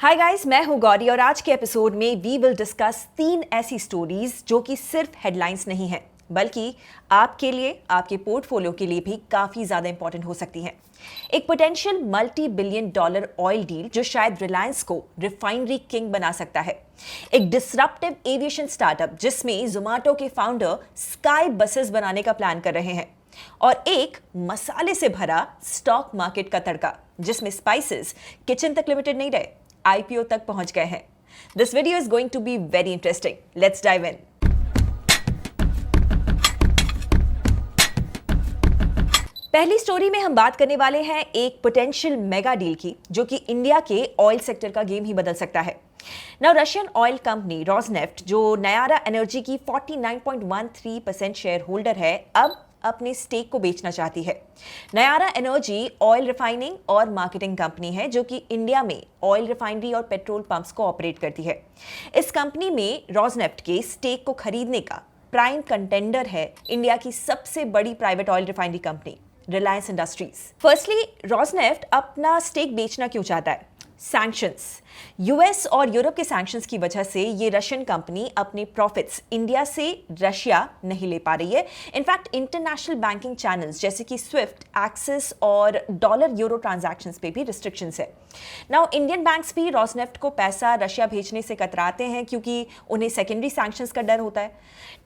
Hi guys, मैं हूं गौरी और आज के एपिसोड में वी विल डिस्कस 3 ऐसी स्टोरीज जो कि सिर्फ हेडलाइंस नहीं है बल्कि आपके लिए, आपके पोर्टफोलियो के लिए भी काफी ज्यादा इंपॉर्टेंट हो सकती हैं। एक potential multi billion dollar oil deal जो शायद रिलायंस को रिफाइनरी किंग बना सकता है। एक डिसरप्टिव एविएशन स्टार्टअप जिसमें जोमेटो के फाउंडर स्काई बसेस बनाने का प्लान कर रहे हैं और एक मसाले से भरा स्टॉक मार्केट का तड़का जिसमें स्पाइसेस किचन तक लिमिटेड नहीं रहे, आईपीओ तक पहुंच गए हैं। This video is going to be very interesting. Let's dive in. पहली स्टोरी में हम बात करने वाले हैं एक पोटेंशियल मेगा डील की जो कि इंडिया के ऑयल सेक्टर का गेम ही बदल सकता है। Now Russian oil company Rosneft जो नयारा एनर्जी की 49.13% शेयर होल्डर है, अब अपने स्टेक को बेचना चाहती है। नयारा एनर्जी ऑयल रिफाइनिंग और मार्केटिंग कंपनी है जो कि इंडिया में ऑयल रिफाइनरी और पेट्रोल पंप्स को ऑपरेट करती है। इस कंपनी में रोजनेफ्ट के स्टेक को खरीदने का प्राइम कंटेंडर है इंडिया की सबसे बड़ी private oil refinery company Reliance industries. Firstly, Rosneft अपना स्टेक बेचना क्यों चाहता है? सैंक्शंस। यूएस और यूरोप के सैंक्शंस की वजह से ये रशियन कंपनी अपने प्रॉफिट्स इंडिया से रशिया नहीं ले पा रही है। इनफैक्ट इंटरनेशनल बैंकिंग चैनल्स जैसे कि स्विफ्ट, एक्सिस और डॉलर यूरो ट्रांजैक्शंस पे भी रिस्ट्रिक्शंस है। नाउ इंडियन बैंक्स भी रोजनेफ्ट को पैसा रशिया भेजने से कतराते हैं क्योंकि उन्हें सेकेंडरी सैंक्शंस का डर होता है।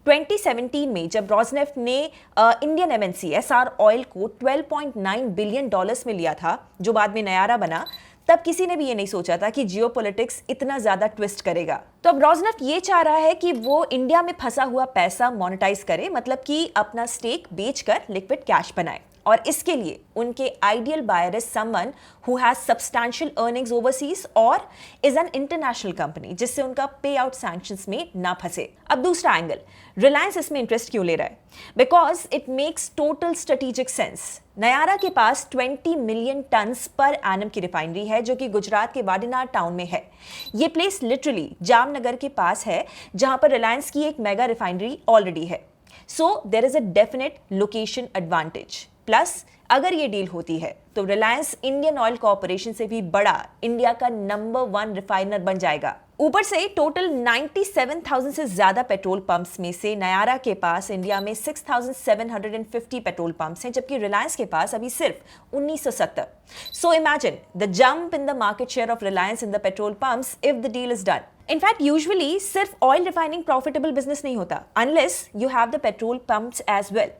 2017 में जब रोजनेफ्ट ने इंडियन एमएनसी एसआर ऑयल को $12.9 बिलियन में लिया था जो बाद में नयारा बना, तब किसी ने भी ये नहीं सोचा था कि जियोपॉलिटिक्स इतना ज्यादा ट्विस्ट करेगा। तो अब रोजनेफ्ट ये चाह रहा है कि वो इंडिया में फंसा हुआ पैसा मोनेटाइज करे, मतलब कि अपना स्टेक बेचकर लिक्विड कैश बनाए। और इसके लिए उनके ideal buyer is someone who has substantial earnings overseas और इज एन इंटरनेशनल कंपनी जिससे उनका पे आउट सैंक्शंस में ना फंसे। अब दूसरा एंगल, रिलायंस इसमें इंटरेस्ट क्यों ले रहा है? Because it makes total strategic sense. Nayara के पास 20 मिलियन टन्स पर एनम की रिफाइनरी है जो कि गुजरात के वाडीनाड टाउन में है। ये प्लेस लिटरली जामनगर के पास है जहां पर रिलायंस की एक मेगा रिफाइनरी ऑलरेडी है। So there is a definite location advantage. Plus अगर ये डील होती है तो रिलायंस इंडियन ऑयल कॉर्पोरेशन से भी बड़ा इंडिया का नंबर 1 रिफाइनर बन जाएगा। ऊपर से टोटल 97,000 से ज्यादा पेट्रोल पंप्स में से नयारा के पास इंडिया में 6,750 पेट्रोल पंप्स हैं जबकि रिलायंस के पास अभी सिर्फ 1970। So imagine the jump in the market share of Reliance in the petrol pumps if the deal is done. In fact usually सिर्फ ऑयल रिफाइनिंग प्रॉफिटेबल बिजनेस नहीं होता unless you have the petrol pumps as well.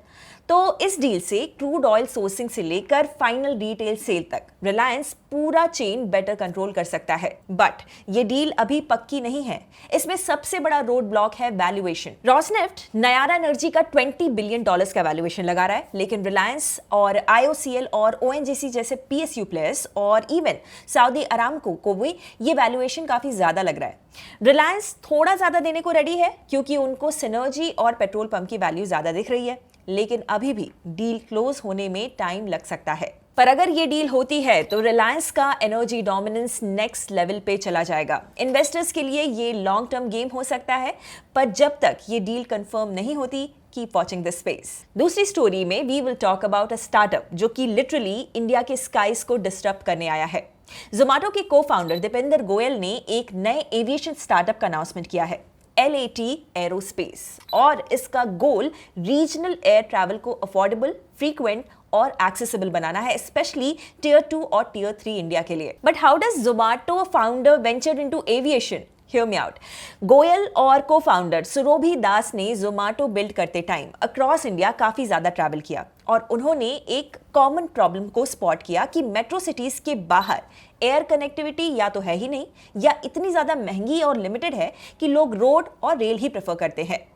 तो इस deal से crude oil sourcing से लेकर final retail sale तक रिलायंस पूरा चेन बेटर कंट्रोल कर सकता है। बट ये डील अभी पक्की नहीं है। इसमें सबसे बड़ा रोड ब्लॉक है वैल्यूएशन। रोजनेफ्ट नयारा एनर्जी का $20 बिलियन का वैल्यूएशन लगा रहा है, लेकिन रिलायंस और आईओसीएल और ओएनजीसी जैसे पीएसयू प्लेयर्स और इवन सऊदी अरामको को भी ये वैल्यूएशन काफी ज्यादा लग रहा है। रिलायंस थोड़ा ज्यादा देने को रेडी है क्योंकि उनको सिनर्जी और पेट्रोल पंप की वैल्यू ज्यादा दिख रही है, लेकिन अभी भी डील क्लोज होने में टाइम लग सकता है। पर अगर ये डील होती है तो रिलायंस का एनर्जी डोमिनेंस नेक्स्ट लेवल पे चला जाएगा। इन्वेस्टर्स के लिए ये लॉन्ग टर्म गेम हो सकता है, पर जब तक ये डील कंफर्म नहीं होती, कीप वॉचिंग दिस स्पेस। दूसरी स्टोरी में we will talk about a startup जो कि लिटरली इंडिया के स्काइज को डिस्टर्ब करने आया है। जोमेटो के को फाउंडर दीपेंद्र गोयल ने एक नए एविएशन स्टार्टअप का अनाउंसमेंट किया है, LAT एरोस्पेस, और इसका गोल रीजनल एयर ट्रैवल को अफोर्डेबल, फ्रीक्वेंट और एक्सेसिबल बनाना है, स्पेशली टियर 2 और टियर 3 इंडिया के लिए। But how does Zomato founder venture into aviation? Hear me out. Goyal और को फाउंडर सुरोभी दास ने जोमेटो बिल्ड करते टाइम अक्रॉस इंडिया काफी ज्यादा ट्रैवल किया और उन्होंने एक कॉमन प्रॉब्लम को स्पॉट किया कि मेट्रो सिटीज के बाहर एयर कनेक्टिविटी या तो है ही नहीं या इतनी ज्यादा महंगी और लिमिटेड है कि लोग रोड और रेल ही प्रेफर करते हैं।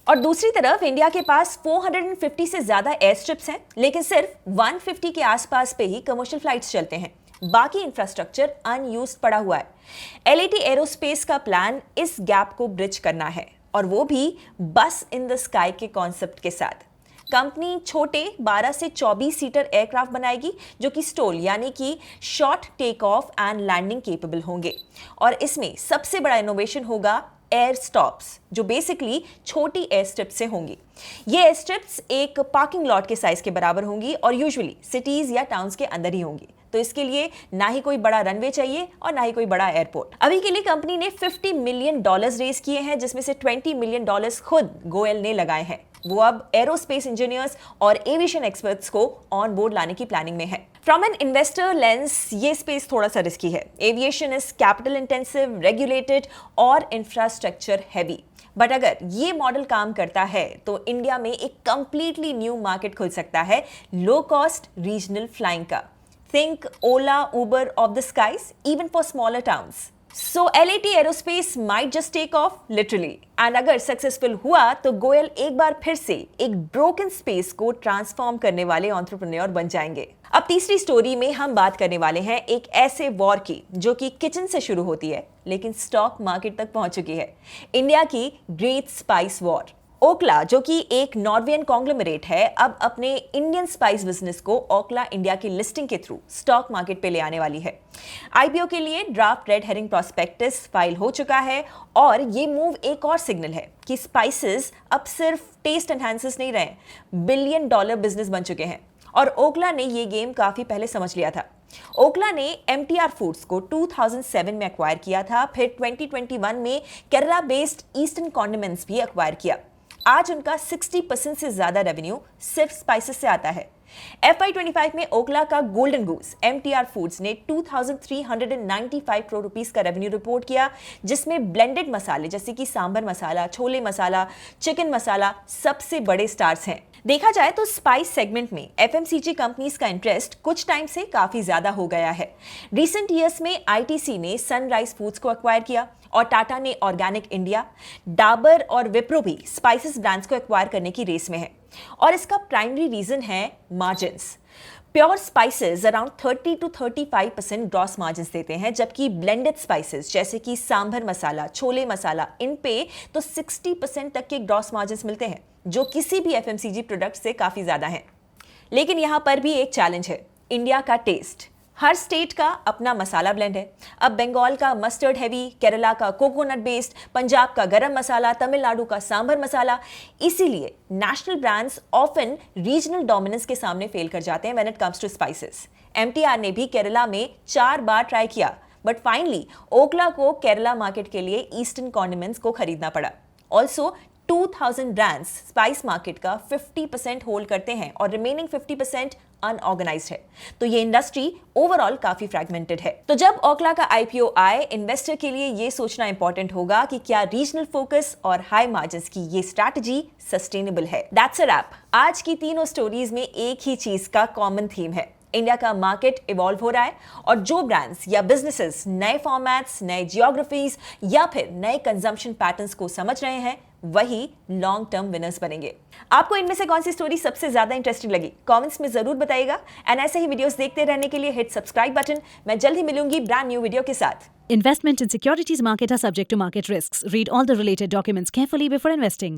और दूसरी तरफ इंडिया के पास 450 से ज्यादा एयर स्ट्रिप्स हैं, लेकिन सिर्फ 150 के आसपास पे ही कमर्शियल फ्लाइट्स चलते हैं। बाकी इंफ्रास्ट्रक्चर अनयूज्ड पड़ा हुआ है। LAT एरोस्पेस का प्लान इस गैप को ब्रिज करना है और वो भी बस इन द स्काई के कॉन्सेप्ट के साथ। कंपनी छोटे 12 से 24 सीटर एयरक्राफ्ट बनाएगी जो कि स्टोल यानी कि short take off and landing capable होंगे। और इसमें सबसे बड़ा इनोवेशन होगा एयर स्टॉप्स, जो बेसिकली छोटी एयर स्ट्रिप्स से होंगी। ये एयर स्ट्रिप्स एक पार्किंग लॉट के साइज के बराबर होंगी और यूजुअली सिटीज या टाउन्स के अंदर ही होंगी। तो तो इसके लिए ना ही कोई बड़ा रनवे चाहिए और ना ही कोई बड़ा एयरपोर्ट। अभी के लिए कंपनी ने $50 मिलियन रेज किए हैं, जिसमें से $20 मिलियन खुद गोयल ने लगाए हैं। वो अब एरोस्पेस इंजीनियर्स और एविएशन एक्सपर्ट्स को ऑन बोर्ड लाने की प्लानिंग में है। फ्रॉम एन इन्वेस्टर लेंस ये स्पेस थोड़ा सा रिस्की है। Aviation is capital intensive, regulated और इंफ्रास्ट्रक्चर हैवी। बट अगर ये मॉडल काम करता है तो इंडिया में एक कंप्लीटली न्यू मार्केट खुल सकता है लो कॉस्ट रीजनल फ्लाइंग का। Think Ola, Uber of the skies, even for smaller towns. So LAT Aerospace might just take off literally. And अगर सक्सेसफुल हुआ तो गोयल एक बार फिर से एक ब्रोकन स्पेस को ट्रांसफॉर्म करने वाले एंटरप्रेन्योर बन जाएंगे। अब तीसरी स्टोरी में हम बात करने वाले हैं एक ऐसे वॉर की जो कि किचन से शुरू होती है लेकिन स्टॉक मार्केट तक पहुंच चुकी है। इंडिया की ग्रेट स्पाइस वॉर। ओकला जो कि एक नॉर्वेजियन कॉन्ग्लोमरेट है, अब अपने इंडियन स्पाइस बिजनेस को ओकला इंडिया की लिस्टिंग के थ्रू स्टॉक मार्केट पे ले आने वाली है। आईपीओ के लिए draft red herring prospectus file हो चुका है और ये मूव एक और सिग्नल है कि स्पाइसेस अब सिर्फ टेस्ट एनहांसर्स नहीं रहे, $1 बिलियन बिजनेस बन चुके हैं। और ओकला ने ये गेम काफी पहले समझ लिया था। ओकला ने एमटीआर फूड्स को 2007 में एक्वायर किया था, फिर 2021 में केरला बेस्ड ईस्टर्न कॉन्डिमेंट्स भी एक्वायर किया। आज उनका 60% से ज्यादा रेवेन्यू सिर्फ स्पाइसेस से आता है। FY25 में ओकला का गोल्डन गूस एमटीआर फूड्स ने 2395 करोड़ रुपीस का रेवेन्यू रिपोर्ट किया, जिसमें ब्लेंडेड मसाले जैसे कि सांभर मसाला, छोले मसाला, चिकन मसाला सबसे बड़े स्टार्स हैं। देखा जाए तो स्पाइस सेगमेंट में एफएमसीजी कंपनीज का इंटरेस्ट कुछ टाइम से काफी ज्यादा हो गया है। रिसेंट ईयर्स में आईटीसी ने सनराइज फूड्स को एक्वायर किया और टाटा ने ऑर्गेनिक इंडिया, डाबर और विप्रो भी स्पाइसेस ब्रांड्स को एक्वायर करने की रेस में है। और इसका प्राइमरी रीजन है margins. Pure spices around 30 to 35% gross margins देते हैं, जबकि ब्लेंडेड स्पाइसेस जैसे कि सांभर मसाला, छोले मसाला, इन पे तो 60% तक के ग्रॉस मार्जिन्स मिलते हैं, जो किसी भी एफएमसीजी प्रोडक्ट से काफी ज्यादा है। लेकिन यहां पर भी एक चैलेंज है, इंडिया का टेस्ट। हर स्टेट का अपना मसाला ब्लेंड है। अब बंगाल का मस्टर्ड हैवी, केरला का कोकोनट बेस्ड, पंजाब का गरम मसाला, तमिलनाडु का सांभर मसाला। इसीलिए national brands often regional dominance के सामने फेल कर जाते हैं when it comes to spices. MTR ने भी केरला में 4 बार ट्राई किया, बट फाइनली ओकला को केरला मार्केट के लिए ईस्टर्न कॉन्डिमेंट्स को खरीदना पड़ा। ऑल्सो 2000 ब्रांड्स स्पाइस मार्केट का 50% होल्ड करते हैं और रिमेनिंग 50% अनऑर्गेनाइज्ड है। तो ये इंडस्ट्री ओवरऑल काफी फ्रैगमेंटेड है। तो जब ओकला का आईपीओ आए, इन्वेस्टर के लिए ये सोचना इंपॉर्टेंट होगा कि क्या रीजनल फोकस और हाई मार्जिन्स की ये स्ट्रैटेजी सस्टेनेबल है। That's a wrap. आज की तीनों स्टोरीज में एक ही चीज का कॉमन थीम है, इंडिया का मार्केट इवॉल्व हो रहा है और जो ब्रांड्स या बिजनेसेस नए फॉर्मेट्स, नए जियोग्राफीज या फिर नए कंजम्पशन पैटर्न्स को समझ रहे हैं, वही लॉन्ग टर्म विनर्स बनेंगे। आपको इनमें से कौन सी स्टोरी सबसे ज्यादा इंटरेस्टिंग लगी, कमेंट्स में जरूर बताइएगा। एंड ऐसे ही वीडियोस देखते रहने के लिए हिट सब्सक्राइब बटन। मैं जल्द ही मिलूंगी ब्रांड न्यू वीडियो के साथ। Investment in securities market are subject to market risks. Read all the related documents carefully before investing.